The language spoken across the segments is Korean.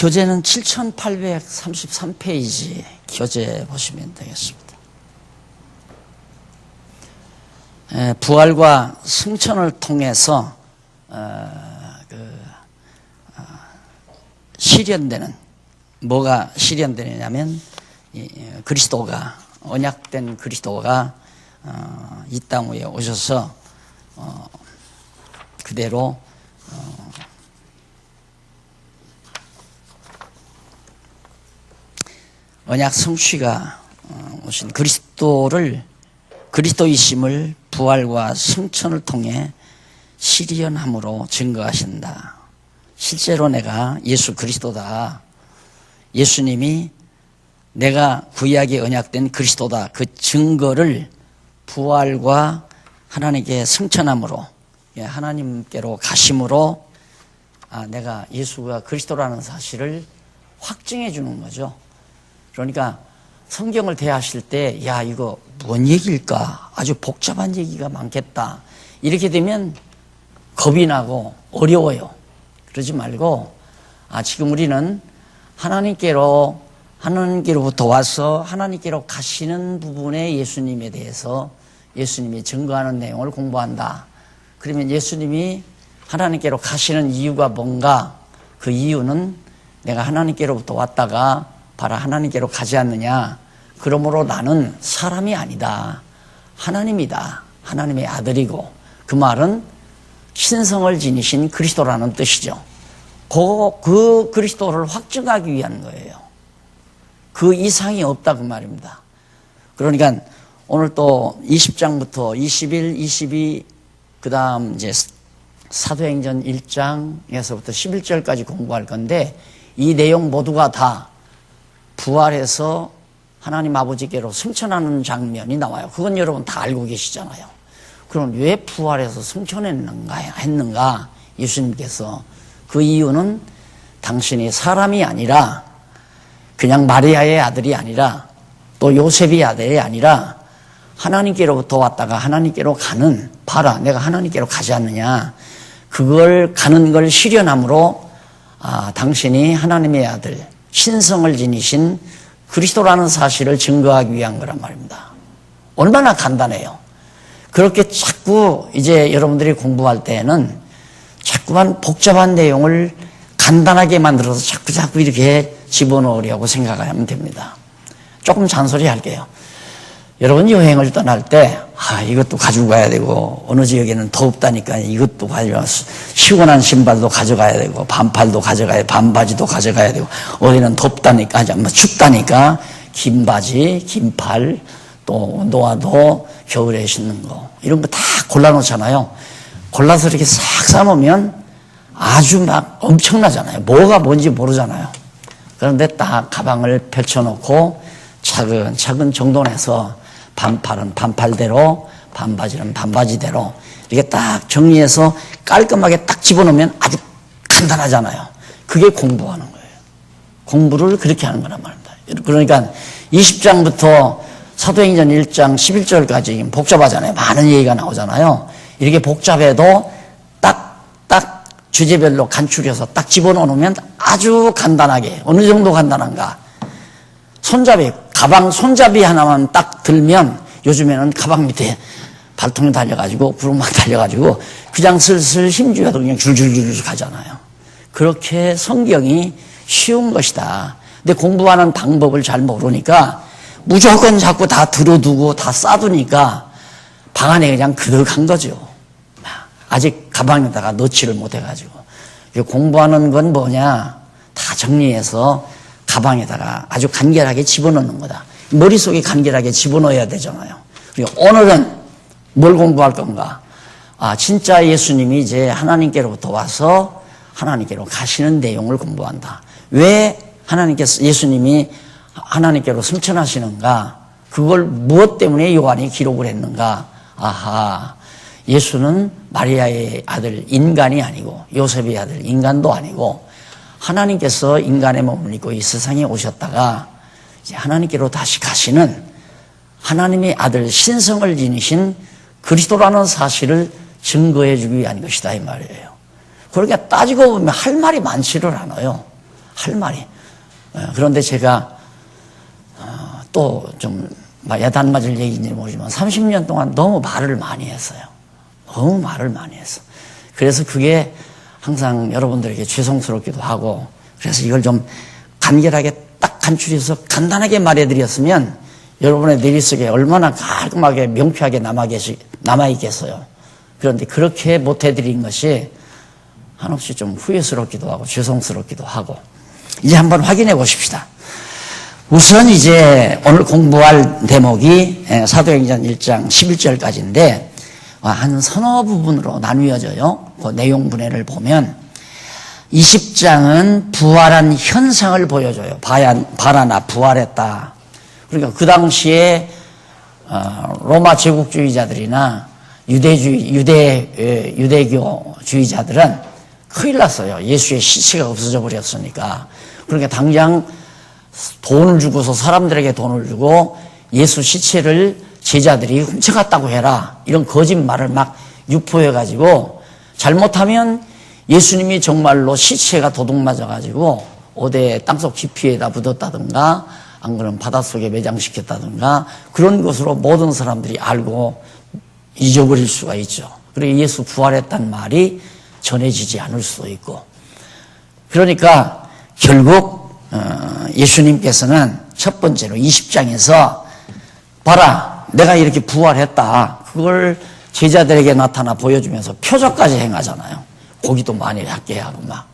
교재는 7833페이지 교재 보시면 되겠습니다. 부활과 승천을 통해서 실현되는, 뭐가 실현되느냐면 그리스도가, 언약된 그리스도가 이 땅 위에 오셔서 그대로 언약 성취가 오신 그리스도이심을 부활과 승천을 통해 실현함으로 증거하신다. 실제로 내가 예수 그리스도다, 예수님이 내가 구약에 언약된 그리스도다, 그 증거를 부활과 하나님께 승천함으로, 하나님께로 가심으로 내가 예수가 그리스도라는 사실을 확증해 주는 거죠. 그러니까 성경을 대하실 때, 야, 이거 뭔 얘기일까? 아주 복잡한 얘기가 많겠다. 이렇게 되면 겁이 나고 어려워요. 그러지 말고, 지금 우리는 하나님께로부터 와서 하나님께로 가시는 부분의 예수님에 대해서 예수님이 증거하는 내용을 공부한다. 그러면 예수님이 하나님께로 가시는 이유가 뭔가? 그 이유는 내가 하나님께로부터 왔다가 바로 하나님께로 가지 않느냐. 그러므로 나는 사람이 아니다, 하나님이다, 하나님의 아들이고, 그 말은 신성을 지니신 그리스도라는 뜻이죠. 그 그리스도를 확증하기 위한 거예요. 그 이상이 없다, 그 말입니다. 그러니까 오늘 또 20장부터 21, 22, 그 다음 이제 사도행전 1장에서부터 11절까지 공부할 건데, 이 내용 모두가 다 부활해서 하나님 아버지께로 승천하는 장면이 나와요. 그건 여러분 다 알고 계시잖아요. 그럼 왜 부활해서 승천했는가? 예수님께서 그 이유는 당신이 사람이 아니라, 그냥 마리아의 아들이 아니라, 또 요셉의 아들이 아니라 하나님께로부터 왔다가 하나님께로 가는, 봐라, 내가 하나님께로 가지 않느냐, 그걸 가는 걸 실현함으로 당신이 하나님의 아들, 신성을 지니신 그리스도라는 사실을 증거하기 위한 거란 말입니다. 얼마나 간단해요. 그렇게 자꾸 이제 여러분들이 공부할 때에는 자꾸만 복잡한 내용을 간단하게 만들어서 자꾸 이렇게 집어넣으려고 생각하면 됩니다. 조금 잔소리 할게요. 여러분 여행을 떠날 때 이것도 가지고 가야 되고, 어느 지역에는 덥다니까 이것도 가져가, 시원한 신발도 가져가야 되고, 반팔도 가져가야 되고, 반바지도 가져가야 되고, 어디는 덥다니까, 춥다니까 긴 바지, 긴 팔, 또 운동화도 겨울에 신는 거, 이런 거 다 골라놓잖아요. 골라서 이렇게 싹 싸놓으면 아주 막 엄청나잖아요. 뭐가 뭔지 모르잖아요. 그런데 딱 가방을 펼쳐놓고 차근차근 정돈해서 반팔은 반팔대로, 반바지는 반바지대로 이렇게 딱 정리해서 깔끔하게 딱 집어넣으면 아주 간단하잖아요. 그게 공부하는 거예요. 공부를 그렇게 하는 거란 말입니다. 그러니까 20장부터 사도행전 1장 11절까지 복잡하잖아요. 많은 얘기가 나오잖아요. 이렇게 복잡해도 딱 주제별로 간추려서 딱 집어넣으면 아주 간단하게, 어느 정도 간단한가? 가방 손잡이 하나만 딱 들면, 요즘에는 가방 밑에 발통이 달려가지고, 구름막 달려가지고, 그냥 슬슬 힘줘도 그냥 줄줄줄 가잖아요. 그렇게 성경이 쉬운 것이다. 근데 공부하는 방법을 잘 모르니까 무조건 자꾸 다 들어두고 다 싸두니까 방 안에 그냥 그득한 거죠. 아직 가방에다가 넣지를 못해가지고. 공부하는 건 뭐냐? 다 정리해서 가방에다가 아주 간결하게 집어넣는 거다. 머릿속에 간결하게 집어넣어야 되잖아요. 그리고 오늘은 뭘 공부할 건가? 진짜 예수님이 이제 하나님께로부터 와서 하나님께로 가시는 내용을 공부한다. 왜 예수님이 하나님께로 승천하시는가? 그걸 무엇 때문에 요한이 기록을 했는가? 예수는 마리아의 아들 인간이 아니고, 요셉의 아들 인간도 아니고, 하나님께서 인간의 몸을 입고 이 세상에 오셨다가 이제 하나님께로 다시 가시는 하나님의 아들, 신성을 지니신 그리스도라는 사실을 증거해 주기 위한 것이다, 이 말이에요. 그러니까 따지고 보면 할 말이 많지를 않아요. 할 말이. 그런데 제가 또 좀 야단 맞을 얘기인지 모르지만 30년 동안 너무 말을 많이 했어요. 너무 말을 많이 했어. 그래서 그게 항상 여러분들에게 죄송스럽기도 하고, 그래서 이걸 좀 간결하게 딱 간추려서 간단하게 말해드렸으면 여러분의 내리속에 얼마나 깔끔하게 명쾌하게 남아있겠어요. 그런데 그렇게 못해드린 것이 한없이 좀 후회스럽기도 하고 죄송스럽기도 하고. 이제 한번 확인해 보십시다. 우선 이제 오늘 공부할 대목이 사도행전 1장 11절까지인데 한 서너 부분으로 나뉘어져요. 그 내용 분해를 보면 20장은 부활한 현상을 보여줘요. 바라나 부활했다. 그러니까 그 당시에 로마 제국주의자들이나 유대교주의자들은 큰일 났어요. 예수의 시체가 없어져 버렸으니까. 그러니까 당장 돈을 주고서 사람들에게 돈을 주고 예수 시체를 제자들이 훔쳐갔다고 해라. 이런 거짓말을 막 유포해가지고 잘못하면 예수님이 정말로 시체가 도둑맞아가지고 어디 땅속 깊이에다 묻었다든가 안 그러면 바닷속에 매장시켰다든가 그런 것으로 모든 사람들이 알고 잊어버릴 수가 있죠. 그리고 예수 부활했단 말이 전해지지 않을 수도 있고. 그러니까 결국 예수님께서는 첫 번째로 20장에서 봐라 내가 이렇게 부활했다. 그걸 제자들에게 나타나 보여주면서 표적까지 행하잖아요. 고기도 많이 잡게 하고 막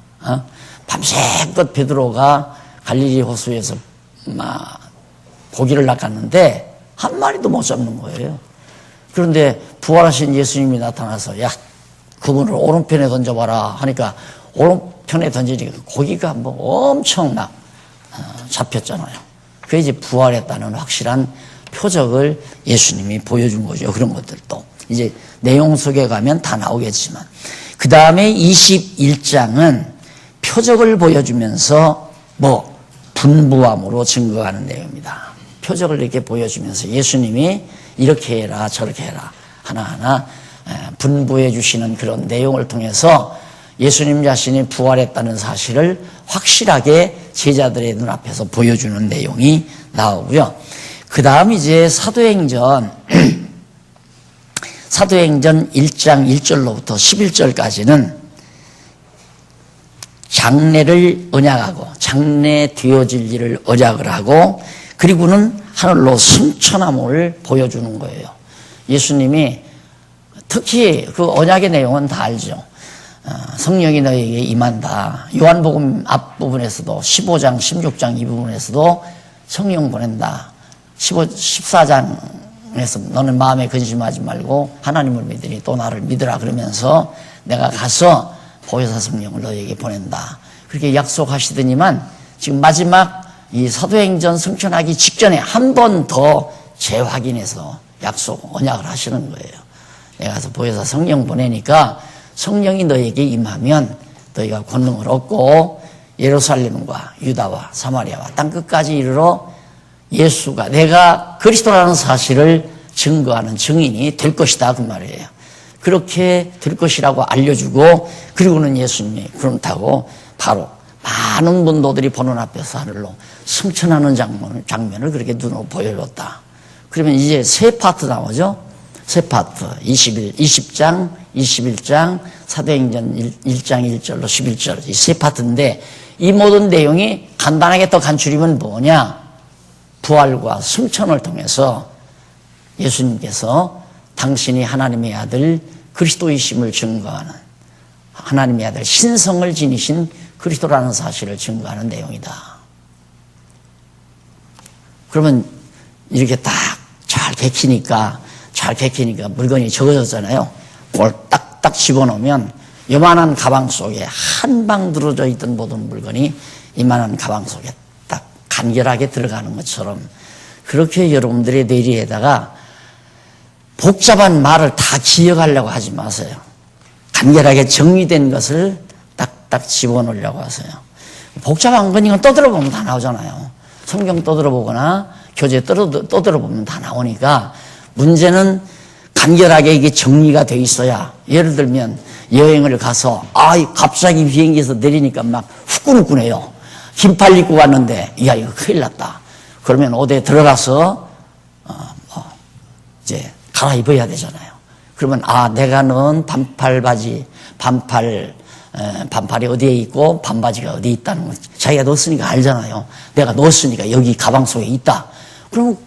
밤새껏 베드로가 갈릴리 호수에서 막 고기를 낚았는데 한 마리도 못 잡는 거예요. 그런데 부활하신 예수님이 나타나서 야 그분을 오른편에 던져봐라 하니까 오른편에 던지니까 고기가 뭐 엄청 막 잡혔잖아요. 그게 이제 부활했다는 확실한 표적을 예수님이 보여준 거죠. 그런 것들도 이제 내용 속에 가면 다 나오겠지만 그 다음에 21장은 표적을 보여주면서 분부함으로 증거하는 내용입니다. 표적을 이렇게 보여주면서 예수님이 이렇게 해라 저렇게 해라 하나하나 분부해 주시는 그런 내용을 통해서 예수님 자신이 부활했다는 사실을 확실하게 제자들의 눈앞에서 보여주는 내용이 나오고요. 그 다음 이제 사도행전 1장 1절로부터 11절까지는 장래를 언약하고 장래 되어질 일을 언약을 하고 그리고는 하늘로 승천함을 보여주는 거예요. 예수님이 특히 그 언약의 내용은 다 알죠. 성령이 너에게 임한다. 요한복음 앞부분에서도 15장 16장 이 부분에서도 성령 보낸다. 14장에서 너는 마음에 근심하지 말고 하나님을 믿으니 또 나를 믿으라 그러면서 내가 가서 보혜사 성령을 너에게 보낸다. 그렇게 약속하시더니만 지금 마지막 이 사도행전 승천하기 직전에 한 번 더 재확인해서 언약을 하시는 거예요. 내가 가서 보혜사 성령 보내니까 성령이 너에게 임하면 너희가 권능을 얻고 예루살렘과 유다와 사마리아와 땅끝까지 이르러 예수가 내가 그리스도라는 사실을 증거하는 증인이 될 것이다 그 말이에요. 그렇게 될 것이라고 알려주고 그리고는 예수님이 그렇다고 바로 많은 문도들이 보는 앞에서 하늘로 승천하는 장면을 그렇게 눈으로 보여줬다. 그러면 이제 세 파트 나오죠. 세 파트 20장 21장 사도행전 1장 1절로 11절 이 세 파트인데 이 모든 내용이 간단하게 또 간추리면 뭐냐, 부활과 승천을 통해서 예수님께서 당신이 하나님의 아들 그리스도이심을 증거하는 하나님의 아들 신성을 지니신 그리스도라는 사실을 증거하는 내용이다. 그러면 이렇게 딱 잘 베끼니까 물건이 적어졌잖아요. 그걸 딱딱 집어넣으면 요만한 가방 속에 한 방 들어져 있던 모든 물건이 이만한 가방 속에 딱 간결하게 들어가는 것처럼 그렇게 여러분들의 뇌리에다가 복잡한 말을 다 기억하려고 하지 마세요. 간결하게 정리된 것을 딱딱 집어넣으려고 하세요. 복잡한 건 이건 떠들어보면 다 나오잖아요. 성경 떠들어보거나 교재 떠들어보면 다 나오니까 문제는 간결하게 이게 정리가 돼 있어야. 예를 들면 여행을 가서 갑자기 비행기에서 내리니까 막 후끈후끈해요. 긴팔 입고 왔는데, 야, 이거 큰일 났다. 그러면 어디에 들어가서, 이제 갈아입어야 되잖아요. 그러면, 내가 넣은 반팔 바지, 반팔이 어디에 있고, 반바지가 어디에 있다는 건 자기가 넣었으니까 알잖아요. 내가 넣었으니까 여기 가방 속에 있다. 그러면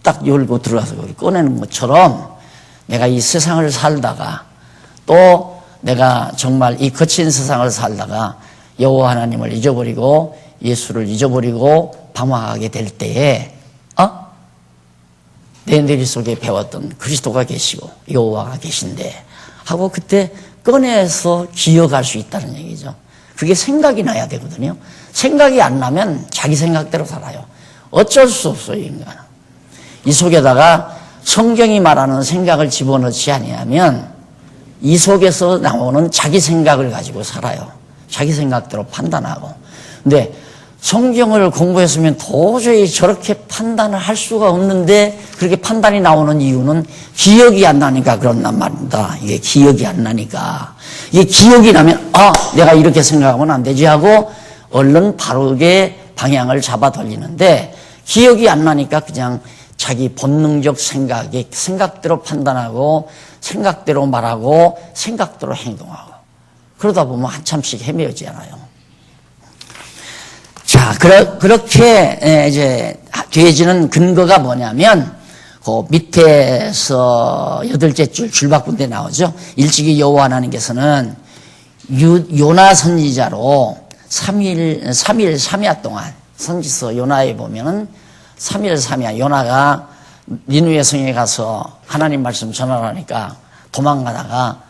딱 열고 들어가서 꺼내는 것처럼 내가 이 세상을 살다가 또 내가 정말 이 거친 세상을 살다가 여호와 하나님을 잊어버리고 예수를 잊어버리고 방황하게 될 때에 내 뇌리 속에 배웠던 그리스도가 계시고 여호와가 계신데 하고 그때 꺼내서 기억할 수 있다는 얘기죠. 그게 생각이 나야 되거든요. 생각이 안 나면 자기 생각대로 살아요. 어쩔 수 없어요, 인간은. 이 속에다가 성경이 말하는 생각을 집어넣지 아니하면 이 속에서 나오는 자기 생각을 가지고 살아요. 자기 생각대로 판단하고. 근데 성경을 공부했으면 도저히 저렇게 판단을 할 수가 없는데 그렇게 판단이 나오는 이유는 기억이 안 나니까 그런단 말입니다. 이게 기억이 안 나니까. 이게 기억이 나면 내가 이렇게 생각하면 안 되지 하고 얼른 바르게 방향을 잡아 돌리는데 기억이 안 나니까 그냥 자기 본능적 생각대로 판단하고 생각대로 말하고 생각대로 행동하고 그러다 보면 한참씩 헤매어지잖아요. 자, 그렇게 이제 되어지는 근거가 뭐냐면 그 밑에서 8째 줄바꾼 데 나오죠. 일찍이 여호와 하나님께서는 요나 선지자로 3일 3야 선지서 요나에 보면은 3일 3야 요나가 니느웨 성에 가서 하나님 말씀 전하라니까 도망가다가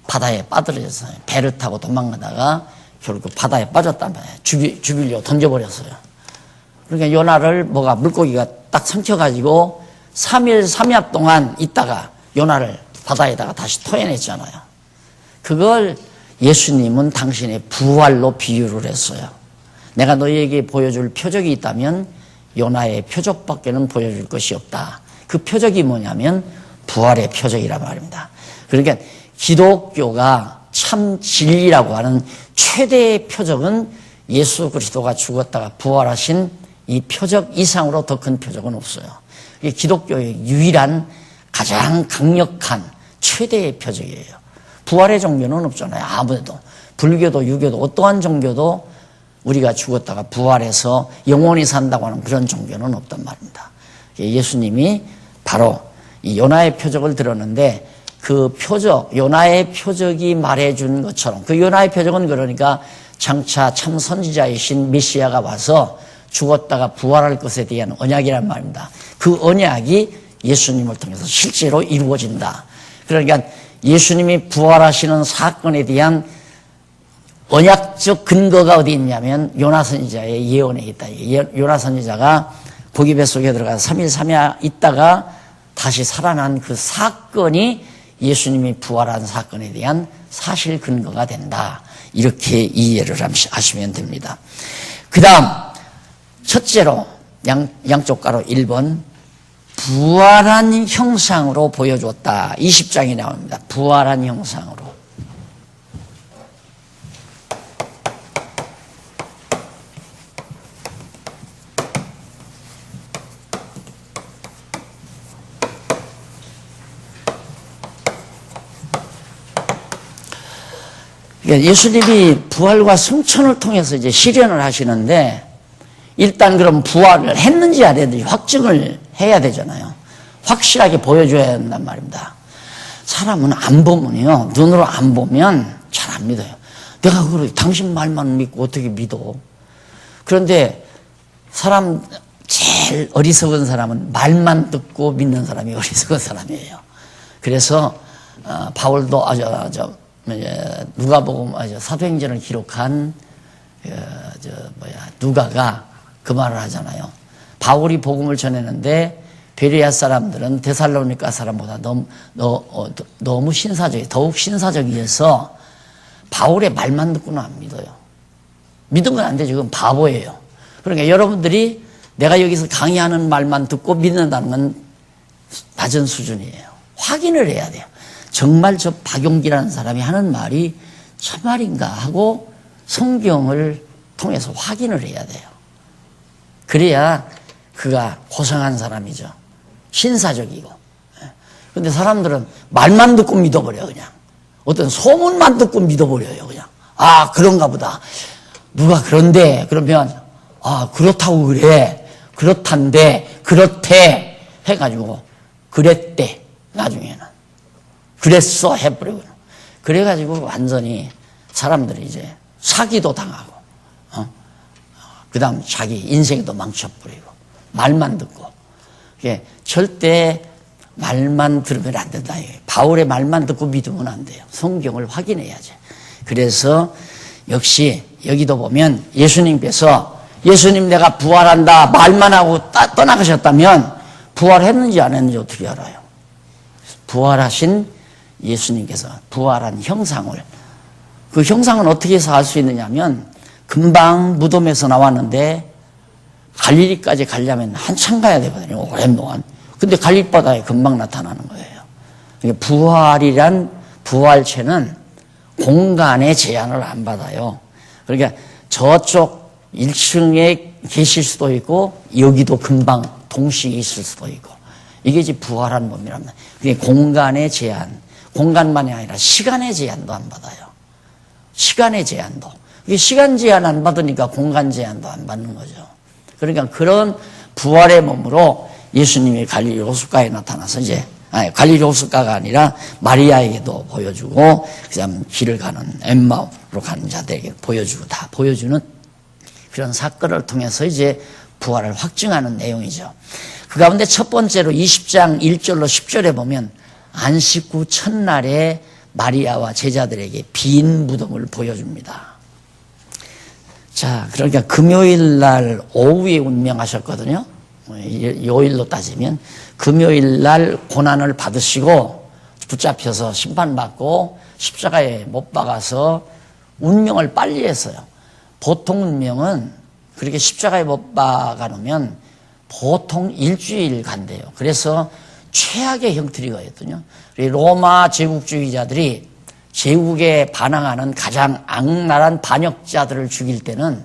바다에 빠뜨려졌어요. 배를 타고 도망가다가 결국 바다에 빠졌단 말이에요. 주빌려 던져버렸어요. 그러니까 요나를 물고기가 딱 삼켜가지고 3일 3야 동안 있다가 요나를 바다에다가 다시 토해냈잖아요. 그걸 예수님은 당신의 부활로 비유를 했어요. 내가 너희에게 보여줄 표적이 있다면 요나의 표적밖에는 보여줄 것이 없다. 그 표적이 뭐냐면 부활의 표적이란 말입니다. 그러니까 기독교가 참 진리라고 하는 최대의 표적은 예수 그리스도가 죽었다가 부활하신 이 표적 이상으로 더 큰 표적은 없어요. 이게 기독교의 유일한 가장 강력한 최대의 표적이에요. 부활의 종교는 없잖아요. 아무래도 불교도 유교도 어떠한 종교도 우리가 죽었다가 부활해서 영원히 산다고 하는 그런 종교는 없단 말입니다. 예수님이 바로 이 요나의 표적을 들었는데 그 표적, 요나의 표적이 말해준 것처럼 그 요나의 표적은 그러니까 장차 참 선지자이신 메시아가 와서 죽었다가 부활할 것에 대한 언약이란 말입니다. 그 언약이 예수님을 통해서 실제로 이루어진다. 그러니까 예수님이 부활하시는 사건에 대한 언약적 근거가 어디 있냐면 요나 선지자의 예언에 있다. 요나 선지자가 고기 뱃속에 들어가서 3일 3야 있다가 다시 살아난 그 사건이 예수님이 부활한 사건에 대한 사실 근거가 된다. 이렇게 이해를 하시면 됩니다. 그 다음 첫째로 양쪽 가로 1번 부활한 형상으로 보여줬다. 20장이 나옵니다. 부활한 형상으로. 예수님이 부활과 승천을 통해서 이제 실현을 하시는데 일단 그럼 부활을 했는지 안 했는지 확증을 해야 되잖아요. 확실하게 보여줘야 한단 말입니다. 사람은 안 보면요. 눈으로 안 보면 잘 안 믿어요. 내가 그걸 당신 말만 믿고 어떻게 믿어? 그런데 사람 제일 어리석은 사람은 말만 듣고 믿는 사람이 어리석은 사람이에요. 그래서 바울도 누가복음 사도행전을 기록한 누가가 그 말을 하잖아요. 바울이 복음을 전했는데 베레아 사람들은 데살로니가 사람보다 너무 신사적이 더욱 신사적이어서 바울의 말만 듣고는 안 믿어요. 믿으면 안 되죠. 그건 바보예요. 그러니까 여러분들이 내가 여기서 강의하는 말만 듣고 믿는다는 건 낮은 수준이에요. 확인을 해야 돼요. 정말 저 박용기라는 사람이 하는 말이 참말인가 하고 성경을 통해서 확인을 해야 돼요. 그래야 그가 고상한 사람이죠. 신사적이고. 근데 사람들은 말만 듣고 믿어버려, 그냥. 어떤 소문만 듣고 믿어버려요, 그냥. 아, 그런가 보다. 누가 그런데, 그러면, 아, 그렇다고 그래. 그렇단데, 그렇대. 해가지고, 그랬대. 나중에는. 그랬어. 해버리고. 그래가지고 완전히 사람들이 이제 사기도 당하고, 그 다음 자기 인생도 망쳐버리고, 말만 듣고. 이게 절대 말만 들으면 안 된다. 바울의 말만 듣고 믿으면 안 돼요. 성경을 확인해야지. 그래서 역시 여기도 보면 예수님께서 예수님 내가 부활한다 말만 하고 떠나가셨다면 부활했는지 안 했는지 어떻게 알아요? 부활하신 예수님께서 부활한 형상을, 그 형상은 어떻게 해서 알 수 있느냐 하면 금방 무덤에서 나왔는데 갈릴리까지 가려면 한참 가야 되거든요. 오랜 동안. 근데 갈릴바다에 금방 나타나는 거예요. 부활이란 부활체는 공간의 제한을 안 받아요. 그러니까 저쪽 1층에 계실 수도 있고 여기도 금방 동시에 있을 수도 있고, 이게 이제 부활한 몸이랍니다. 그게 공간의 제한, 공간만이 아니라 시간의 제한도 안 받아요. 시간의 제한도. 이게 시간 제한 안 받으니까 공간 제한도 안 받는 거죠. 그러니까 그런 부활의 몸으로 예수님이 갈릴리 호숫가에 나타나서 이제, 갈릴리 호숫가가 아니라 마리아에게도 보여주고, 그 다음 길을 가는 엠마오로 가는 자들에게 보여주고 다 보여주는 그런 사건을 통해서 이제 부활을 확증하는 내용이죠. 그 가운데 첫 번째로 20장 1절로 10절에 보면 안식 후 첫날에 마리아와 제자들에게 빈 무덤을 보여줍니다. 자, 그러니까 금요일 날 오후에 운명하셨거든요. 요일로 따지면 금요일 날 고난을 받으시고 붙잡혀서 심판받고 십자가에 못 박아서 운명을 빨리 했어요. 보통 운명은 그렇게 십자가에 못 박아 놓으면 보통 일주일 간대요. 그래서 최악의 형틀이거든요. 로마 제국주의자들이 제국에 반항하는 가장 악랄한 반역자들을 죽일 때는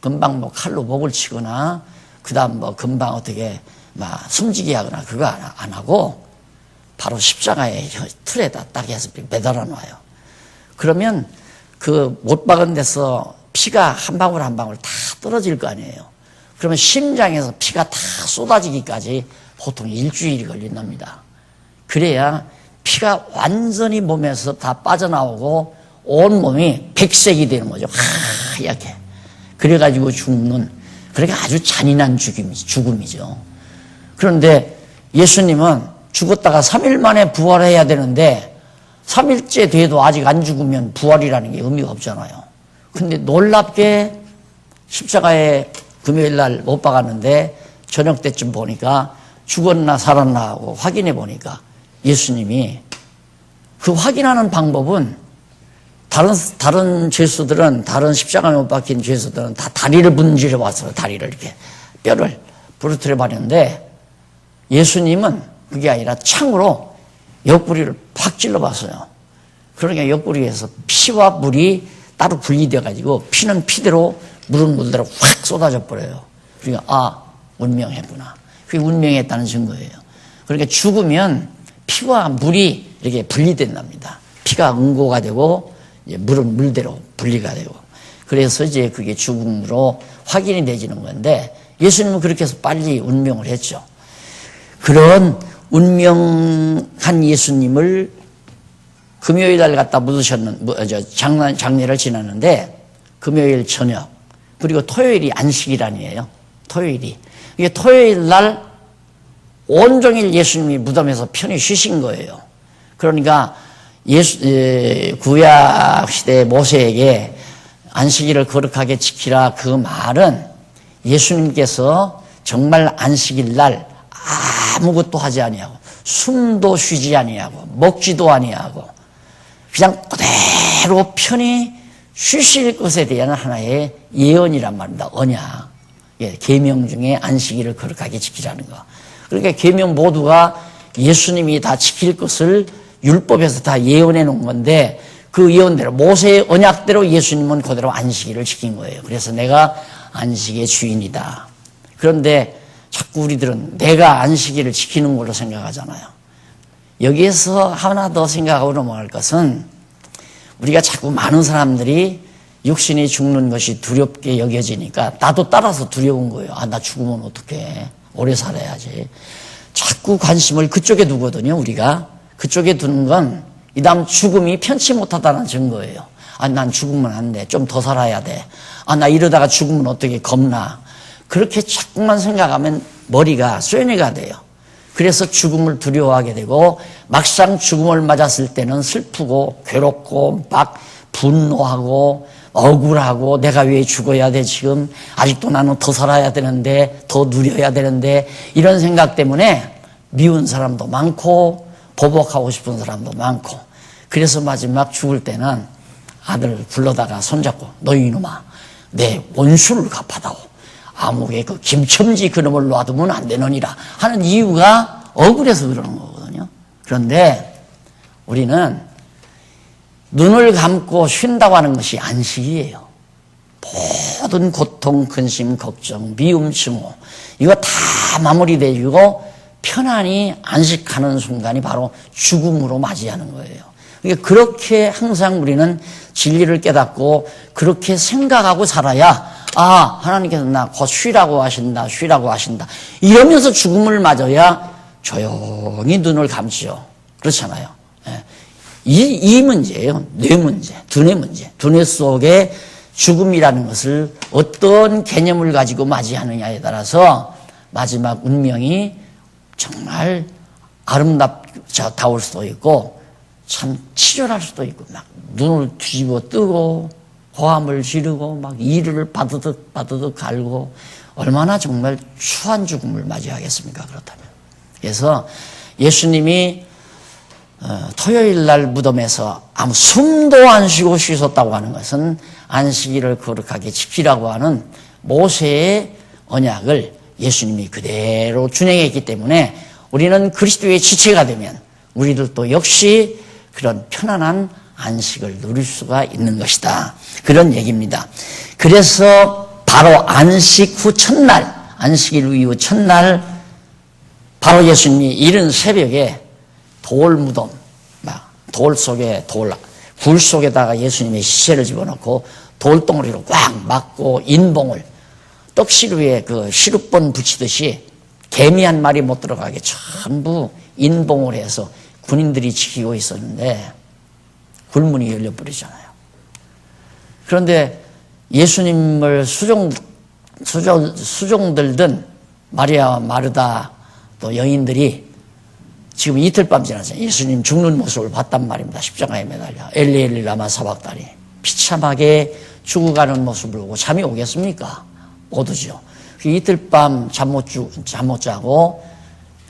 금방 뭐 칼로 목을 치거나 그 다음 뭐 금방 어떻게 막 숨지게 하거나 그거 안 하고 바로 십자가의 틀에다 딱 해서 매달아 놔요. 그러면 그 못 박은 데서 피가 한 방울 한 방울 다 떨어질 거 아니에요. 그러면 심장에서 피가 다 쏟아지기까지 보통 일주일이 걸린답니다. 그래야 피가 완전히 몸에서 다 빠져나오고 온 몸이 백색이 되는 거죠. 하얗게. 그래가지고 죽는, 그러니까 아주 잔인한 죽음이죠. 그런데 예수님은 죽었다가 3일 만에 부활해야 되는데 3일째 돼도 아직 안 죽으면 부활이라는 게 의미가 없잖아요. 근데 놀랍게 십자가에 금요일 날 못 박았는데 저녁 때쯤 보니까 죽었나 살았나 하고 확인해 보니까 예수님이, 그 확인하는 방법은 다른 죄수들은, 다른 십자가에 못 박힌 죄수들은 다 다리를 분질러 왔어요. 다리를 이렇게 뼈를 부러뜨려 봤는데 예수님은 그게 아니라 창으로 옆구리를 팍 찔러 봤어요. 그러니까 옆구리에서 피와 물이 따로 분리돼 가지고 피는 피대로 물은 물대로 확 쏟아져 버려요. 그러니까 아, 운명했구나. 그게 운명했다는 증거예요. 그러니까 죽으면 피와 물이 이렇게 분리된답니다. 피가 응고가 되고 물은 물대로 분리가 되고, 그래서 이제 그게 죽음으로 확인이 되지는 건데 예수님은 그렇게 해서 빨리 운명을 했죠. 그런 운명한 예수님을 금요일 날 갖다 장례를 지났는데 금요일 저녁, 그리고 토요일이 안식일아니에요. 토요일이. 이게 토요일 날 온종일 예수님이 무덤에서 편히 쉬신 거예요. 그러니까 구약 시대 모세에게 안식일을 거룩하게 지키라, 그 말은 예수님께서 정말 안식일 날 아무것도 하지 아니하고 숨도 쉬지 아니하고 먹지도 아니하고 그냥 그대로 편히 쉬실 것에 대한 하나의 예언이란 말입니다. 언약. 예, 계명 중에 안식일을 거룩하게 지키라는 거. 그러니까 계명 모두가 예수님이 다 지킬 것을 율법에서 다 예언해 놓은 건데, 그 예언대로 모세의 언약대로 예수님은 그대로 안식일을 지킨 거예요. 그래서 내가 안식의 주인이다. 그런데 자꾸 우리들은 내가 안식일을 지키는 걸로 생각하잖아요. 여기에서 하나 더 생각하고 넘어갈 것은 우리가 자꾸 많은 사람들이 육신이 죽는 것이 두렵게 여겨지니까 나도 따라서 두려운 거예요. 아, 나 죽으면 어떡해. 오래 살아야지. 자꾸 관심을 그쪽에 두거든요, 우리가. 그쪽에 두는 건 이 다음 죽음이 편치 못하다는 증거예요. 아, 난 죽으면 안 돼. 좀 더 살아야 돼. 아, 나 이러다가 죽으면 어떻게 겁나. 그렇게 자꾸만 생각하면 머리가 쇠뇌가 돼요. 그래서 죽음을 두려워하게 되고 막상 죽음을 맞았을 때는 슬프고 괴롭고 막 분노하고 억울하고 내가 왜 죽어야 돼 지금. 아직도 나는 더 살아야 되는데 더 누려야 되는데 이런 생각 때문에 미운 사람도 많고 보복하고 싶은 사람도 많고 그래서 마지막 죽을 때는 아들 불러다가 손잡고 너 이놈아 내 원수를 갚아다오. 암흑의 그 김첨지 그놈을 놔두면 안 되느니라 하는 이유가 억울해서 그러는 거거든요. 그런데 우리는 눈을 감고 쉰다고 하는 것이 안식이에요. 모든 고통, 근심, 걱정, 미움, 증오 이거 다 마무리되고 편안히 안식하는 순간이 바로 죽음으로 맞이하는 거예요. 그러니까 그렇게 항상 우리는 진리를 깨닫고 그렇게 생각하고 살아야 아, 하나님께서 나 곧 쉬라고 하신다, 쉬라고 하신다. 이러면서 죽음을 맞아야 조용히 눈을 감지요. 그렇잖아요. 이 문제예요. 뇌 문제, 두뇌 문제. 두뇌 속에 죽음이라는 것을 어떤 개념을 가지고 맞이하느냐에 따라서 마지막 운명이 정말 아름답다울 수도 있고 참 치열할 수도 있고 막 눈을 뒤집어 뜨고 고함을 지르고 막 이를 바드득 갈고 얼마나 정말 추한 죽음을 맞이하겠습니까? 그렇다면. 그래서 예수님이 토요일 날 무덤에서 아무 숨도 안 쉬고 쉬셨다고 하는 것은 안식일을 거룩하게 지키라고 하는 모세의 언약을 예수님이 그대로 준행했기 때문에 우리는 그리스도의 지체가 되면 우리들도 역시 그런 편안한 안식을 누릴 수가 있는 것이다. 그런 얘기입니다. 그래서 바로 안식 후 첫날, 안식일 이후 첫날 바로 예수님이 이른 새벽에 돌무덤, 돌 속에 굴 속에다가 예수님의 시체를 집어넣고 돌덩어리로 꽉 막고 인봉을 떡시루에 그 시루번 붙이듯이 개미 한 마리 못 들어가게 전부 인봉을 해서 군인들이 지키고 있었는데 굴문이 열려버리잖아요. 그런데 예수님을 수종들든 마리아와 마르다 또 여인들이 지금 이틀 밤 지났어요. 예수님 죽는 모습을 봤단 말입니다. 십자가에 매달려 엘리 엘리 라마 사박다니 비참하게 죽어가는 모습을 보고 잠이 오겠습니까? 못 오죠. 이틀 밤 잠 못 자고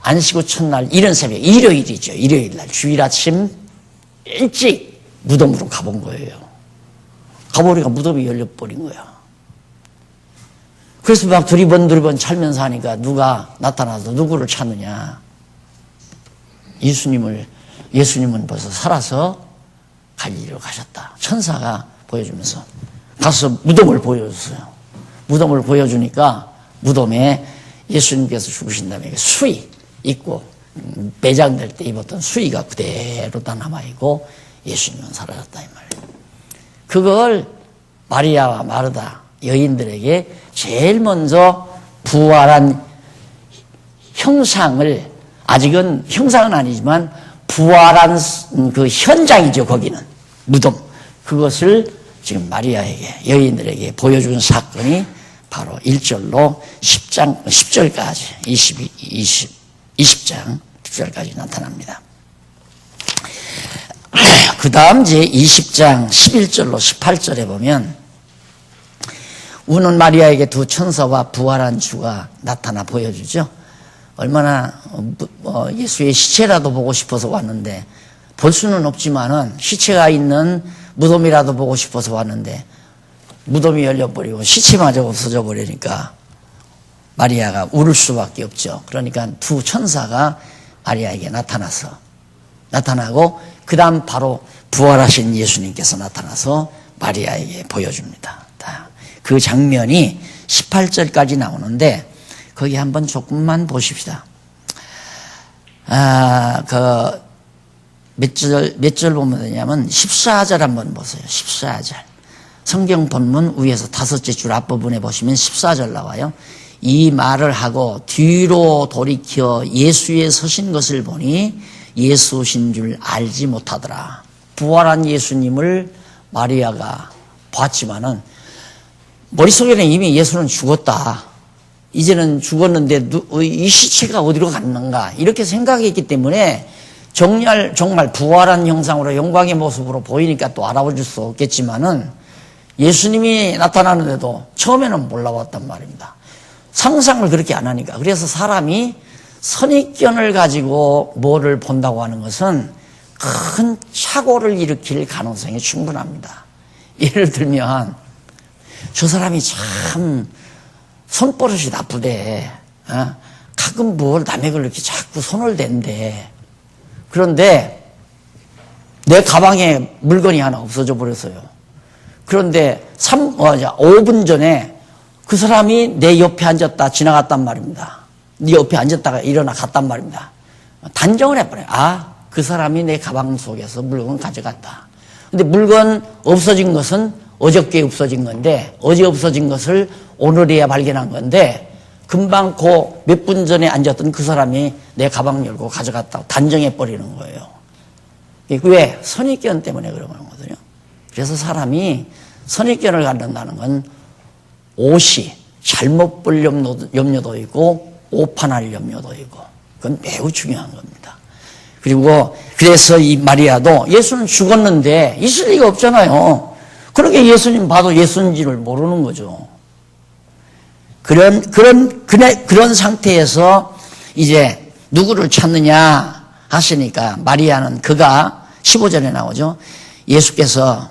안식 후 첫날 이른 새벽 일요일이죠. 일요일 날 주일 아침 일찍 무덤으로 가본 거예요. 가보니까 무덤이 열려버린 거야. 그래서 막 두리번 살면서 하니까 누가 나타나서 누구를 찾느냐. 예수님은 벌써 살아서 갈릴리로 가셨다. 천사가 보여주면서 가서 무덤을 보여줬어요. 무덤을 보여주니까 무덤에 예수님께서 죽으신 다음에 수의 있고 매장될 때 입었던 수의가 그대로 다 남아있고 예수님은 사라졌다 이 말이에요. 그걸 마리아와 마르다 여인들에게 제일 먼저 부활한 형상을 아직은 형상은 아니지만 부활한 그 현장이죠. 거기는 무덤 그것을 지금 마리아에게 여인들에게 보여준 사건이 바로 1절로 10절까지 20장 10절까지 나타납니다. 그 다음 이제 20장 11절로 18절에 보면 우는 마리아에게 두 천사와 부활한 주가 나타나 보여주죠. 얼마나 예수의 시체라도 보고 싶어서 왔는데 볼 수는 없지만은 시체가 있는 무덤이라도 보고 싶어서 왔는데 무덤이 열려버리고 시체마저 없어져 버리니까 마리아가 울을 수밖에 없죠. 그러니까 두 천사가 마리아에게 나타나고 그 다음 바로 부활하신 예수님께서 나타나서 마리아에게 보여줍니다. 그 장면이 18절까지 나오는데 거기 한번 조금만 보십시다. 몇 절 보면 되냐면 14절 한번 보세요. 14절. 성경 본문 위에서 5째 줄 앞부분에 보시면 14절 나와요. 이 말을 하고 뒤로 돌이켜 예수의 서신 것을 보니 예수신 줄 알지 못하더라. 부활한 예수님을 마리아가 봤지만은 머릿속에는 이미 예수는 죽었다. 이제는 죽었는데 이 시체가 어디로 갔는가 이렇게 생각했기 때문에 정말 부활한 형상으로 영광의 모습으로 보이니까 또 알아볼 수 없겠지만은 예수님이 나타나는데도 처음에는 몰라봤단 말입니다. 상상을 그렇게 안 하니까. 그래서 사람이 선입견을 가지고 뭐를 본다고 하는 것은 큰 착오를 일으킬 가능성이 충분합니다. 예를 들면 저 사람이 참 손버릇이 나쁘대. 가끔 뭘 남의 걸 이렇게 자꾸 손을 댄대. 그런데 내 가방에 물건이 하나 없어져 버렸어요. 그런데 5분 전에 그 사람이 내 옆에 앉았다 지나갔단 말입니다. 네 옆에 앉았다가 일어나 갔단 말입니다. 단정을 해버려요. 그 사람이 내 가방 속에서 물건을 가져갔다. 근데 물건 없어진 것은 어저께 없어진 건데 어제 없어진 것을 오늘에야 발견한 건데 금방 몇 분 전에 앉았던 그 사람이 내 가방 열고 가져갔다고 단정해버리는 거예요. 왜? 선입견 때문에 그런 거거든요. 그래서 사람이 선입견을 갖는다는 건 옷이 잘못 볼 염려도 있고 오판할 염려도 있고 그건 매우 중요한 겁니다. 그리고 그래서 이 마리아도 예수는 죽었는데 있을 리가 없잖아요. 그러게 예수님 봐도 예수인지를 모르는 거죠. 그런 상태에서 이제 누구를 찾느냐 하시니까 마리아는 그가 15절에 나오죠. 예수께서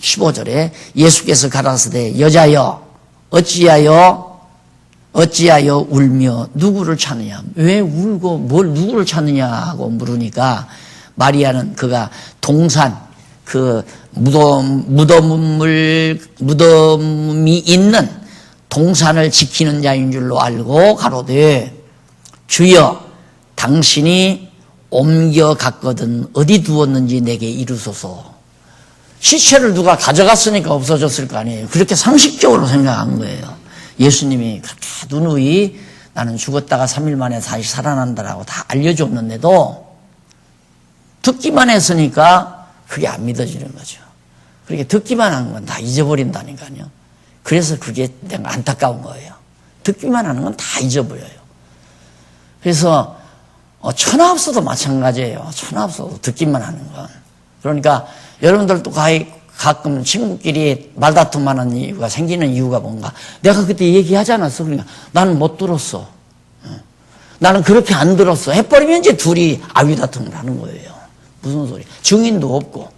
15절에 예수께서 가라사대 여자여 어찌하여 울며 누구를 찾느냐. 왜 울고 누구를 찾느냐 하고 물으니까 마리아는 그가 동산 그 무덤이 있는 동산을 지키는 자인 줄로 알고 가로되 주여 당신이 옮겨갔거든 어디 두었는지 내게 이루소서. 시체를 누가 가져갔으니까 없어졌을 거 아니에요. 그렇게 상식적으로 생각한 거예요. 예수님이 그렇게 누누이 나는 죽었다가 3일 만에 다시 살아난다라고 다 알려줬는데도 듣기만 했으니까 그게 안 믿어지는 거죠. 그렇게 듣기만 한 건 다 잊어버린다니까요. 그래서 그게 내가 안타까운 거예요. 듣기만 하는 건 다 잊어버려요. 그래서 천하업소도 마찬가지예요. 천하업소도 듣기만 하는 건. 그러니까 여러분들도 가끔 친구끼리 말다툼하는 이유가 생기는 이유가 뭔가. 내가 그때 얘기하지 않았어. 그러니까 나는 못 들었어. 나는 그렇게 안 들었어. 해버리면 이제 둘이 아위다툼을 하는 거예요. 무슨 소리. 증인도 없고.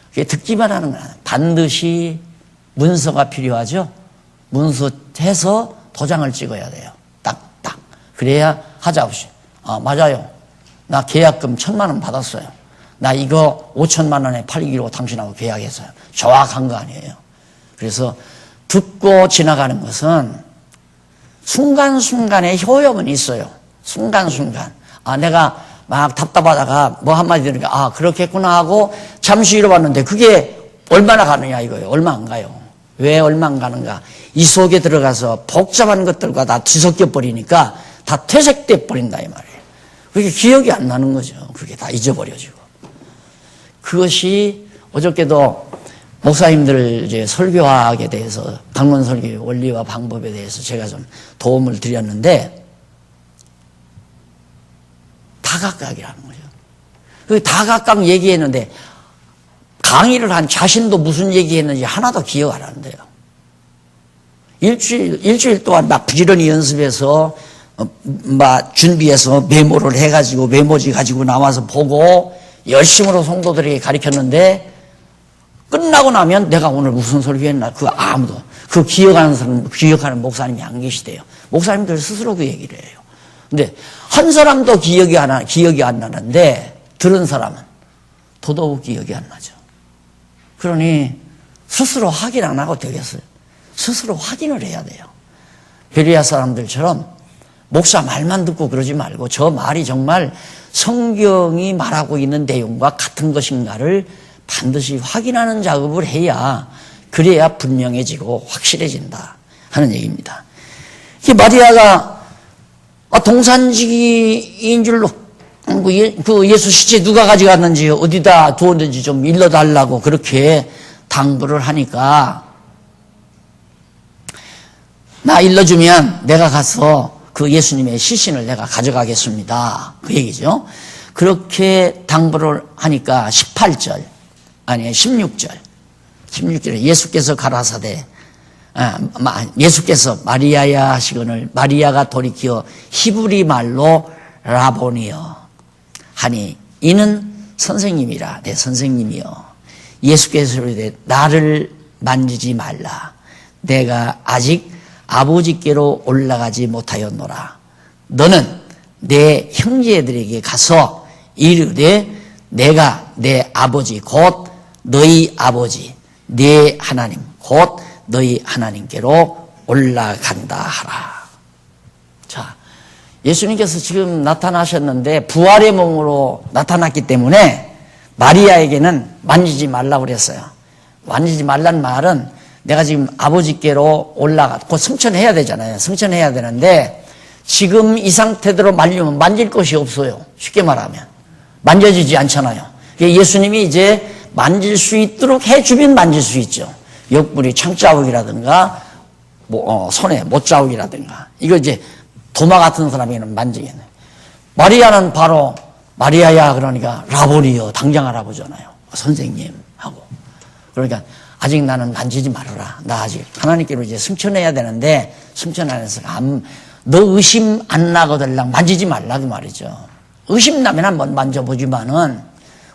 그게 듣기만 하는 거야. 반드시 문서가 필요하죠. 문서해서 도장을 찍어야 돼요. 딱딱. 그래야 하자없이. 맞아요. 나 계약금 1,000만 원 받았어요. 나 이거 5천만 원에 팔기로 당신하고 계약했어요. 정확한 거 아니에요. 그래서 듣고 지나가는 것은 순간순간의 효용은 있어요. 순간순간. 내가 막 답답하다가 뭐 한마디 들으니까 그렇겠구나 하고 잠시 잃어봤는데 그게 얼마나 가느냐 이거예요. 얼마 안 가요. 왜 얼마 안 가는가? 이 속에 들어가서 복잡한 것들과 다 뒤섞여 버리니까 다 퇴색돼 버린다 이 말이에요. 그게 기억이 안 나는 거죠. 그게 다 잊어버려지고. 그것이 어저께도 목사님들 이제 설교학에 대해서 방문 설교 원리와 방법에 대해서 제가 좀 도움을 드렸는데 다각각이라는 거죠. 그 다각각 얘기했는데 강의를 한 자신도 무슨 얘기했는지 하나도 기억 안 하는데요. 일주일 동안 막 부지런히 연습해서 막 준비해서 메모를 해가지고 메모지 가지고 나와서 보고 열심으로 성도들에게 가르쳤는데 끝나고 나면 내가 오늘 무슨 설교했나 아무도 기억하는 사람 기억하는 목사님이 안 계시대요. 목사님들 스스로 그 얘기를 해요. 근데 한 사람도 기억이 안 나는데 들은 사람은 더더욱 기억이 안 나죠. 그러니 스스로 확인 안 하고 되겠어요. 스스로 확인을 해야 돼요. 베레아 사람들처럼 목사 말만 듣고 그러지 말고 저 말이 정말 성경이 말하고 있는 내용과 같은 것인가를 반드시 확인하는 작업을 해야, 그래야 분명해지고 확실해진다 하는 얘기입니다. 이게 마리아가 동산지기인 줄로 그 예수 시체 누가 가져갔는지 어디다 두었는지 좀 일러달라고 그렇게 당부를 하니까, 나 일러주면 내가 가서 그 예수님의 시신을 내가 가져가겠습니다, 그 얘기죠. 그렇게 당부를 하니까 16절에 예수께서 가라사대, 예수께서 마리아야 하시거늘 마리아가 돌이켜 히브리 말로 라보니여 하니 이는 선생님이라, 내 선생님이여. 예수께서 이르되 나를 만지지 말라, 내가 아직 아버지께로 올라가지 못하였노라. 너는 내 형제들에게 가서 이르되 내가 내 아버지 곧 너희 아버지 네 하나님 곧 너희 하나님께로 올라간다 하라. 자, 예수님께서 지금 나타나셨는데 부활의 몸으로 나타났기 때문에 마리아에게는 만지지 말라고 그랬어요. 만지지 말란 말은 내가 지금 아버지께로 올라가, 곧 승천해야 되잖아요. 승천해야 되는데 지금 이 상태대로 말리면 만질 것이 없어요. 쉽게 말하면 만져지지 않잖아요. 예수님이 이제 만질 수 있도록 해주면 만질 수 있죠. 옆구리 창자국이라든가 손에 못자국이라든가, 이거 이제 도마 같은 사람에게는 만지겠네. 마리아는 바로 마리아야 그러니까 라보니여, 당장 알아보잖아요. 선생님 하고. 그러니까 아직 나는 만지지 말아라. 나 아직 하나님께로 이제 승천해야 되는데 승천 안 해서 너 의심 안 나거들랑 만지지 말라 그 말이죠. 의심 나면 한번 만져보지만은,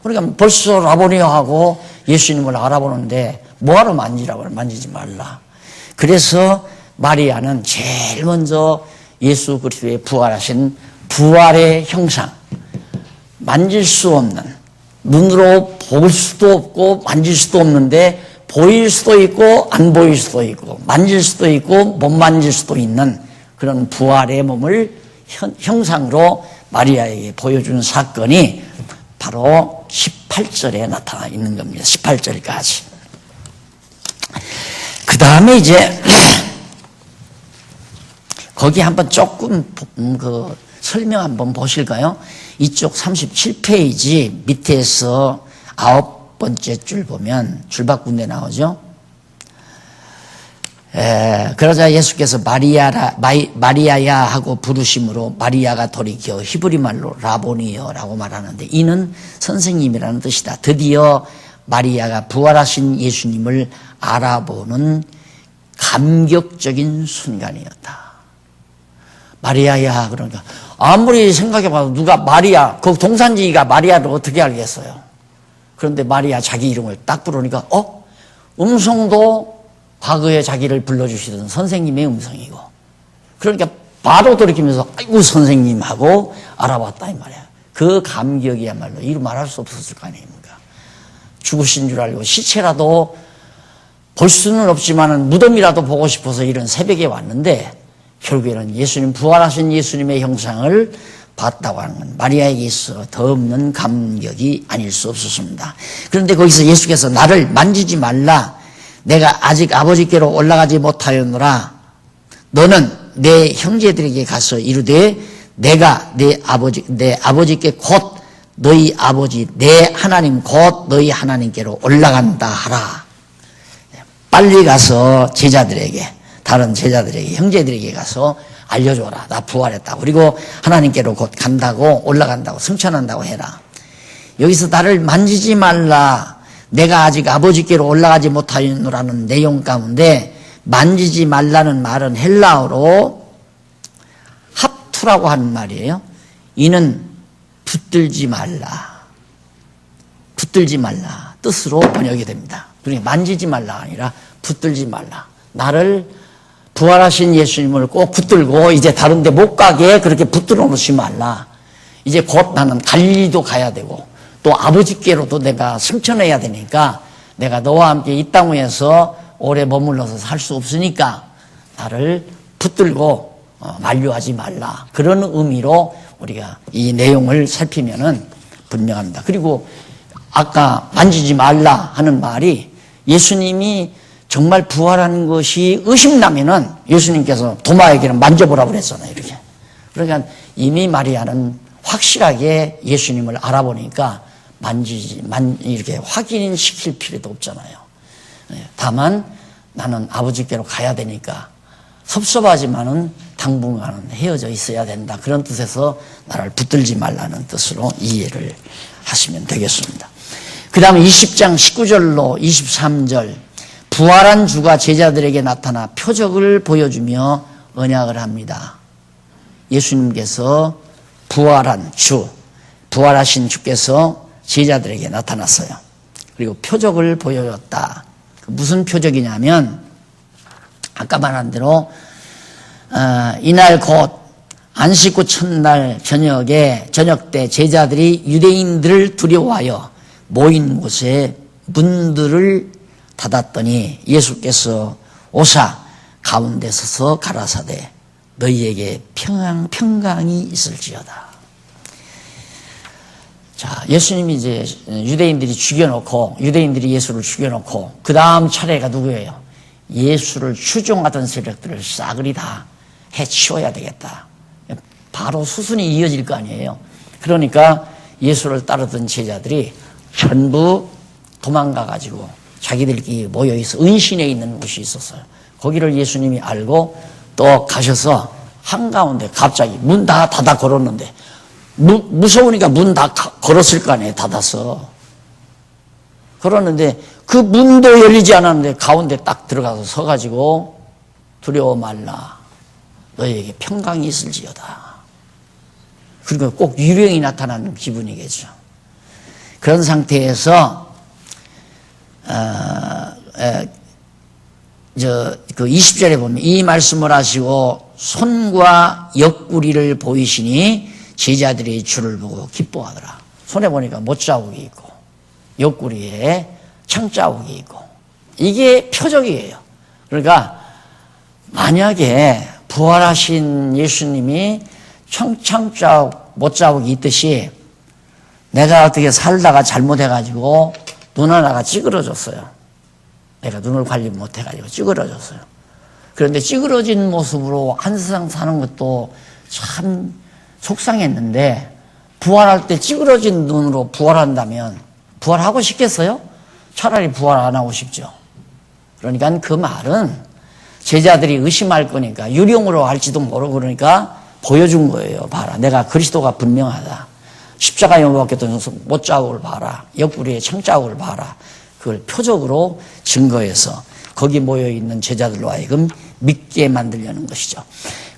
그러니까 벌써 라보니여 하고 예수님을 알아보는데 뭐하러 만지라고 만지지 말라. 그래서 마리아는 제일 먼저 예수 그리스도의 부활하신 부활의 형상, 만질 수 없는, 눈으로 볼 수도 없고 만질 수도 없는데 보일 수도 있고 안 보일 수도 있고 만질 수도 있고 못 만질 수도 있는 그런 부활의 몸을 형상으로 마리아에게 보여주는 사건이 바로 18절에 나타나 있는 겁니다. 18절까지. 그 다음에 이제 거기 한번 조금 그 설명 한번 보실까요? 이쪽 37페이지 밑에서 9번째 줄 보면 줄바꾼데 나오죠. 그러자 예수께서 마리아야 하고 부르심으로 마리아가 돌이켜 히브리 말로 라보니여라고 말하는데 이는 선생님이라는 뜻이다. 드디어 마리아가 부활하신 예수님을 알아보는 감격적인 순간이었다. 마리아야 그러니까 아무리 생각해봐도 누가 마리아, 그 동산지기가 마리아를 어떻게 알겠어요? 그런데 마리아 자기 이름을 딱 부르니까 음성도 과거에 자기를 불러주시던 선생님의 음성이고, 그러니까 바로 돌이키면서 아이고 선생님 하고 알아봤다 이 말이야. 그 감격이야말로 이루 말할 수 없었을 거 아닙니까? 죽으신 줄 알고 시체라도 볼 수는 없지만 무덤이라도 보고 싶어서 이런 새벽에 왔는데 결국에는 예수님, 부활하신 예수님의 형상을 봤다고 하는 건 마리아에게 있어 더 없는 감격이 아닐 수 없었습니다. 그런데 거기서 예수께서 나를 만지지 말라, 내가 아직 아버지께로 올라가지 못하였노라. 너는 내 형제들에게 가서 이르되 내가 내 아버지께 곧 너희 아버지 내 하나님 곧 너희 하나님께로 올라간다 하라. 빨리 가서 제자들에게, 다른 제자들에게, 형제들에게 가서 알려줘라. 나 부활했다고. 그리고 하나님께로 곧 간다고, 올라간다고, 승천한다고 해라. 여기서 나를 만지지 말라, 내가 아직 아버지께로 올라가지 못하였노라는 내용 가운데 만지지 말라는 말은 헬라어로 합투라고 하는 말이에요. 이는 붙들지 말라, 붙들지 말라 뜻으로 번역이 됩니다. 그러니까 만지지 말라가 아니라 붙들지 말라. 나를, 부활하신 예수님을 꼭 붙들고 이제 다른 데 못 가게 그렇게 붙들어 놓지 말라. 이제 곧 나는 갈릴리도 가야 되고 또 아버지께로도 내가 승천해야 되니까 내가 너와 함께 이 땅 위에서 오래 머물러서 살 수 없으니까 나를 붙들고 만류하지 말라. 그런 의미로 우리가 이 내용을 살피면은 분명합니다. 그리고 아까 만지지 말라 하는 말이 예수님이 정말 부활하는 것이 의심나면은 예수님께서 도마에게는 만져보라고 그랬잖아요. 이렇게. 그러니까 이미 마리아는 확실하게 예수님을 알아보니까 이렇게 확인시킬 필요도 없잖아요. 다만 나는 아버지께로 가야 되니까 섭섭하지만은 당분간은 헤어져 있어야 된다. 그런 뜻에서 나를 붙들지 말라는 뜻으로 이해를 하시면 되겠습니다. 그 다음에 20장 19절로 23절 부활한 주가 제자들에게 나타나 표적을 보여주며 언약을 합니다. 예수님께서 부활하신 주께서 제자들에게 나타났어요. 그리고 표적을 보여줬다. 무슨 표적이냐면 아까 말한 대로 이날 곧 안식 후 첫날 저녁 때 제자들이 유대인들을 두려워하여 모인 곳에 문들을 닫았더니 예수께서 오사 가운데 서서 가라사대 너희에게 평강이 있을지어다. 자, 예수님이 이제 유대인들이 예수를 죽여놓고 그 다음 차례가 누구예요? 예수를 추종하던 세력들을 싸그리 다 해치워야 되겠다. 바로 수순이 이어질 거 아니에요. 그러니까 예수를 따르던 제자들이 전부 도망가가지고 자기들끼리 모여있어 은신에 있는 곳이 있었어요. 거기를 예수님이 알고 또 가셔서 한가운데 갑자기 문 다 닫아 걸었는데 무서우니까 문 다 걸었을 거 아니에요. 닫아서. 그러는데 그 문도 열리지 않았는데 가운데 딱 들어가서 서가지고 두려워 말라. 너희에게 평강이 있을지어다. 그리고 꼭 유령이 나타나는 기분이겠죠. 그런 상태에서 그 20절에 보면 이 말씀을 하시고 손과 옆구리를 보이시니 제자들이 주를 보고 기뻐하더라. 손에 보니까 못자국이 있고 옆구리에 창자국이 있고 이게 표적이에요. 그러니까 만약에 부활하신 예수님이 창자국, 못자국이 있듯이 내가 어떻게 살다가 잘못해가지고 눈 하나가 찌그러졌어요. 내가 눈을 관리 못해가지고 찌그러졌어요. 그런데 찌그러진 모습으로 한 세상 사는 것도 참 속상했는데 부활할 때 찌그러진 눈으로 부활한다면 부활하고 싶겠어요? 차라리 부활 안 하고 싶죠. 그러니까 그 말은 제자들이 의심할 거니까 유령으로 할지도 모르고 그러니까 보여준 거예요. 봐라. 내가 그리스도가 분명하다. 십자가에 못 박혔던 못자국을 봐라. 옆구리에 창자국을 봐라. 그걸 표적으로 증거해서 거기 모여있는 제자들로 하여금 믿게 만들려는 것이죠.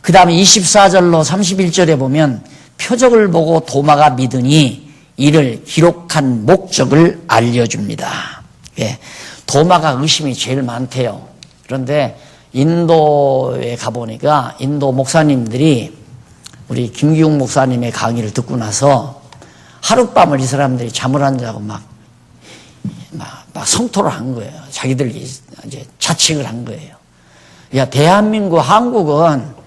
그 다음에 24절로 31절에 보면 표적을 보고 도마가 믿으니 이를 기록한 목적을 알려줍니다. 예, 도마가 의심이 제일 많대요. 그런데 인도에 가보니까 인도 목사님들이 우리 김기웅 목사님의 강의를 듣고 나서 하룻밤을 이 사람들이 잠을 안 자고 막 성토를 한 거예요. 자기들이 이제 자책을 한 거예요. 야, 대한민국, 한국은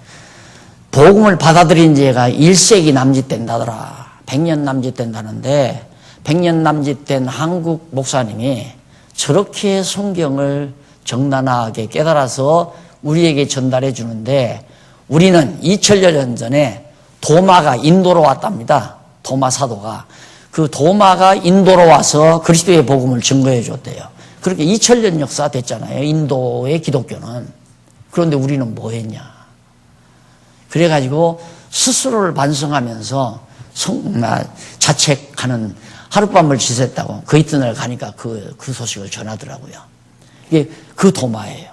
복음을 받아들인 지가 1세기 남짓 된다더라. 100년 남짓 된다는데 100년 남짓 된 한국 목사님이 저렇게 성경을 적나라하게 깨달아서 우리에게 전달해 주는데 우리는 2000년 전에 도마가 인도로 왔답니다. 도마 사도가. 그 도마가 인도로 와서 그리스도의 복음을 증거해 줬대요. 그렇게 2000년 역사 됐잖아요. 인도의 기독교는. 그런데 우리는 뭐 했냐. 그래가지고 스스로를 반성하면서 자책하는 하룻밤을 지샜다고 그 이튿날 가니까 그 소식을 전하더라고요. 이게 그 도마예요.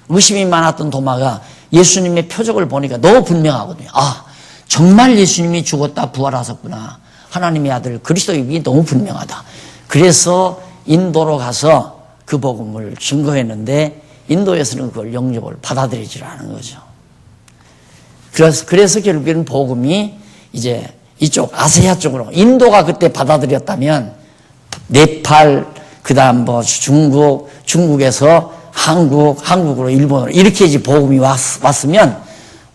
의심이 많았던 도마가 예수님의 표적을 보니까 너무 분명하거든요. 아, 정말 예수님이 죽었다 부활하셨구나. 하나님의 아들 그리스도임이 너무 분명하다. 그래서 인도로 가서 그 복음을 증거했는데 인도에서는 그걸 영접을 받아들이지 않은 거죠. 그래서 결국에는 복음이 이제 이쪽 아시아 쪽으로 인도가 그때 받아들였다면 네팔, 그다음 뭐 중국에서 한국으로 일본으로 이렇게 이제 복음이 왔으면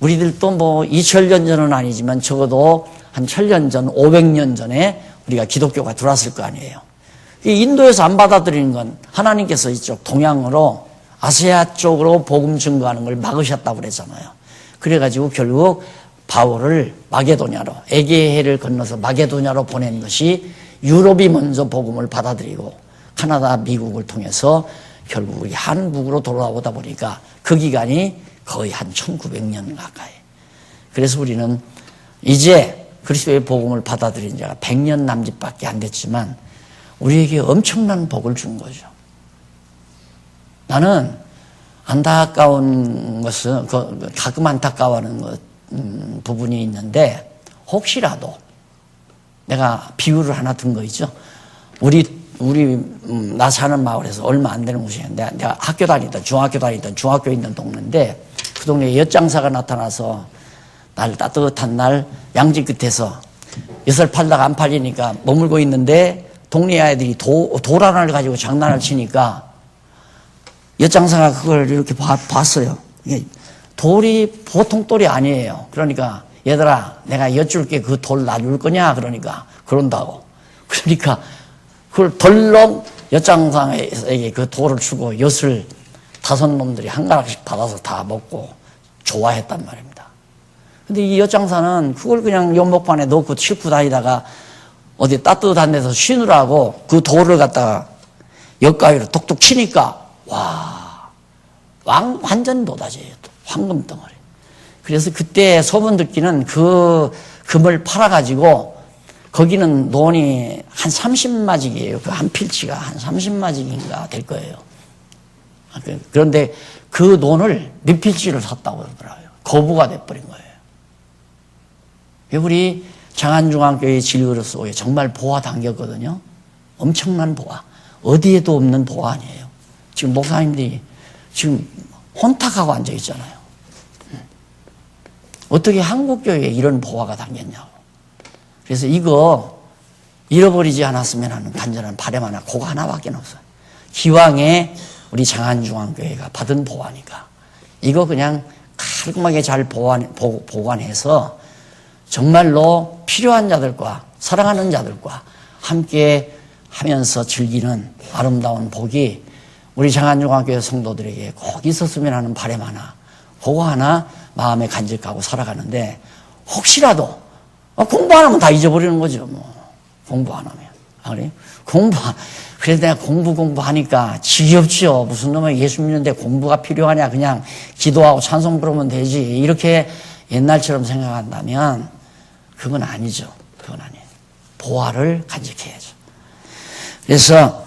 우리들도 뭐 2000년 전은 아니지만 적어도 한 1000년 전, 500년 전에 우리가 기독교가 들어왔을 거 아니에요. 이 인도에서 안 받아들이는 건 하나님께서 이쪽 동양으로 아시아 쪽으로 복음 증거하는 걸 막으셨다고 그랬잖아요. 그래가지고 결국 바울을 마게도냐로, 에게해를 건너서 마게도냐로 보낸 것이 유럽이 먼저 복음을 받아들이고 카나다, 미국을 통해서 결국 우리 한국으로 돌아오다 보니까 그 기간이 거의 한 1900년 가까이. 그래서 우리는 이제 그리스도의 복음을 받아들인 자가 100년 남짓밖에 안 됐지만 우리에게 엄청난 복을 준 거죠. 나는 안타까운 것은 가끔 안타까워하는 부분이 있는데 혹시라도 내가 비유를 하나 든 거 있죠. 나 사는 마을에서 얼마 안 되는 곳이었는데 내가 학교 다니던 중학교 있는 동네인데 그 동네에 엿장사가 나타나서 날 따뜻한 날 양지 끝에서 엿을 팔다가 안 팔리니까 머물고 있는데 동네 아이들이 돌 하나를 가지고 장난을 치니까 엿장사가 그걸 이렇게 봤어요. 이게 돌이 보통 돌이 아니에요. 그러니까 얘들아 내가 엿 줄게 그 돌 놔줄 거냐 그러니까 그런다고. 그러니까 그걸 덜렁 엿장사에게 그 돌을 주고 엿을 5놈들이 한 가락씩 받아서 다 먹고 좋아했단 말입니다. 근데 이 엿장사는 그걸 그냥 연목판에 넣고 싣고 다니다가 어디 따뜻한 데서 쉬느라고 그 돌을 갖다가 엿가위로 톡톡 치니까 완전 노다지예요. 황금 덩어리. 그래서 그때 소문 듣기는 그 금을 팔아가지고 거기는 논이 한 30마직이에요. 그 한 필지가 한 30마직인가 될 거예요. 그런데 그 논을 몇 필지를 샀다고 그러더라고요. 거부가 돼버린 거예요. 우리 장안중앙교회 질그릇 정말 보화 당겼거든요. 엄청난 보화. 어디에도 없는 보화 아니에요. 지금 목사님들이 지금 혼탁하고 앉아 있잖아요. 어떻게 한국교회에 이런 보화가 담겼냐고. 그래서 이거 잃어버리지 않았으면 하는 간절한 바람 하나, 그거 하나밖에 없어요. 기왕에 우리 장안중앙교회가 받은 보화니까 이거 그냥 깔끔하게 잘 보관해서 정말로 필요한 자들과 사랑하는 자들과 함께 하면서 즐기는 아름다운 복이 우리 장안중앙교회 성도들에게 꼭 있었으면 하는 바람 하나, 그거 하나 마음에 간직하고 살아가는데 혹시라도 공부 안 하면 다 잊어버리는 거죠. 뭐 공부 안 하면. 그래? 그래서 내가 공부하니까 지겹죠. 무슨 놈의 예수 믿는데 공부가 필요하냐. 그냥 기도하고 찬송 부르면 되지. 이렇게 옛날처럼 생각한다면 그건 아니죠. 그건 아니에요. 보화를 간직해야죠. 그래서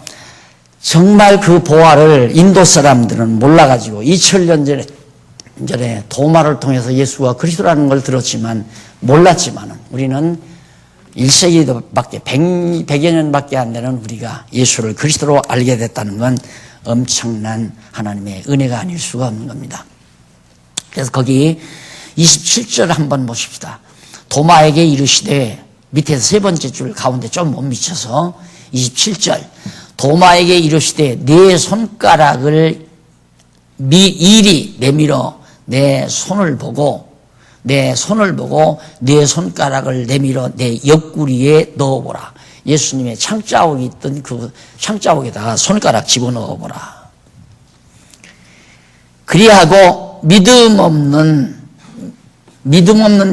정말 그 보화를 인도 사람들은 몰라가지고 2000년 전에 도마를 통해서 예수가 그리스도라는 걸 들었지만 몰랐지만은 우리는 1세기밖에 100여 년밖에 안 되는 우리가 예수를 그리스도로 알게 됐다는 건 엄청난 하나님의 은혜가 아닐 수가 없는 겁니다. 그래서 거기 27절 한번 보십시다. 도마에게 이르시되, 밑에서 세 번째 줄 가운데 좀 못 미쳐서 27절 도마에게 이르시되 네 손가락을 이리 내밀어 내 손을 보고 내 손가락을 내밀어 내 옆구리에 넣어보라. 예수님의 창자옥이 있던 그 창자옥에다가 손가락 집어넣어보라. 그리하고 믿음 없는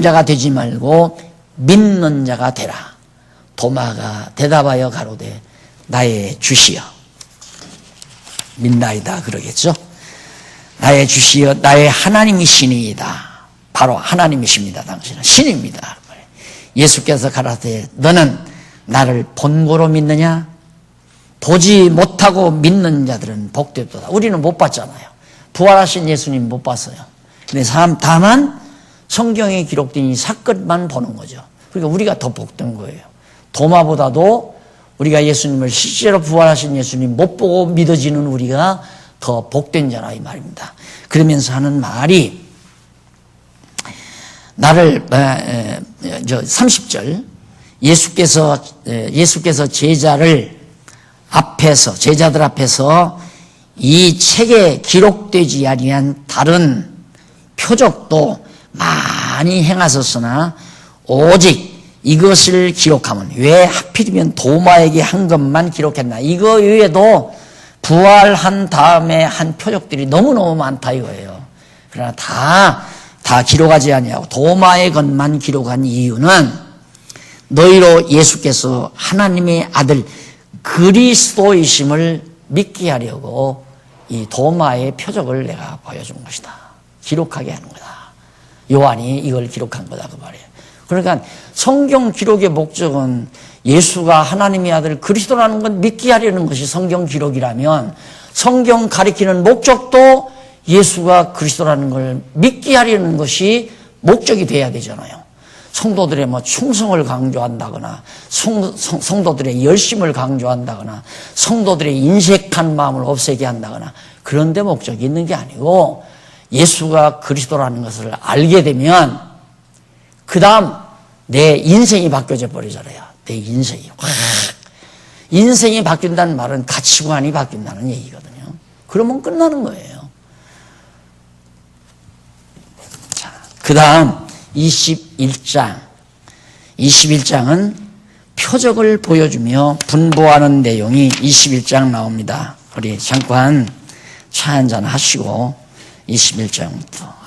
자가 되지 말고 믿는 자가 되라. 도마가 대답하여 가로되 나의 주시여. 믿나이다 그러겠죠. 나의 주시여 나의 하나님이시니이다. 바로 하나님이십니다. 당신은 신입니다. 예수께서 가라사대 너는 나를 본고로 믿느냐? 보지 못하고 믿는 자들은 복되도다. 우리는 못 봤잖아요. 부활하신 예수님 못 봤어요. 근데 다만 성경에 기록된 이 사건만 보는 거죠. 그러니까 우리가 더 복된 거예요. 도마보다도 우리가 예수님을 실제로 부활하신 예수님 못 보고 믿어지는 우리가 더 복된 자라 이 말입니다. 그러면서 하는 말이 나를 30절 예수께서 제자를 앞에서, 제자들 앞에서 이 책에 기록되지 아니한 다른 표적도 많이 행하셨으나 오직 이것을 기록하면, 왜 하필이면 도마에게 한 것만 기록했나? 이거 외에도 부활한 다음에 한 표적들이 너무너무 많다 이거예요. 그러나 다 기록하지 아니하고 도마의 것만 기록한 이유는 너희로 예수께서 하나님의 아들 그리스도이심을 믿게 하려고 이 도마의 표적을 내가 보여준 것이다. 기록하게 하는 거다. 요한이 이걸 기록한 거다 그 말이에요. 그러니까 성경 기록의 목적은 예수가 하나님의 아들 그리스도라는 건 믿게 하려는 것이 성경 기록이라면, 성경 가리키는 목적도 예수가 그리스도라는 걸 믿게 하려는 것이 목적이 돼야 되잖아요. 성도들의 충성을 강조한다거나 성도들의 열심을 강조한다거나 성도들의 인색한 마음을 없애게 한다거나 그런 데 목적이 있는 게 아니고, 예수가 그리스도라는 것을 알게 되면 그 다음 내 인생이 바뀌어져 버리잖아요. 내 인생이 인생이 바뀐다는 말은 가치관이 바뀐다는 얘기거든요. 그러면 끝나는 거예요. 자, 그 다음 21장은 표적을 보여주며 분부하는 내용이 21장 나옵니다. 우리 잠깐 차 한잔 하시고 21장부터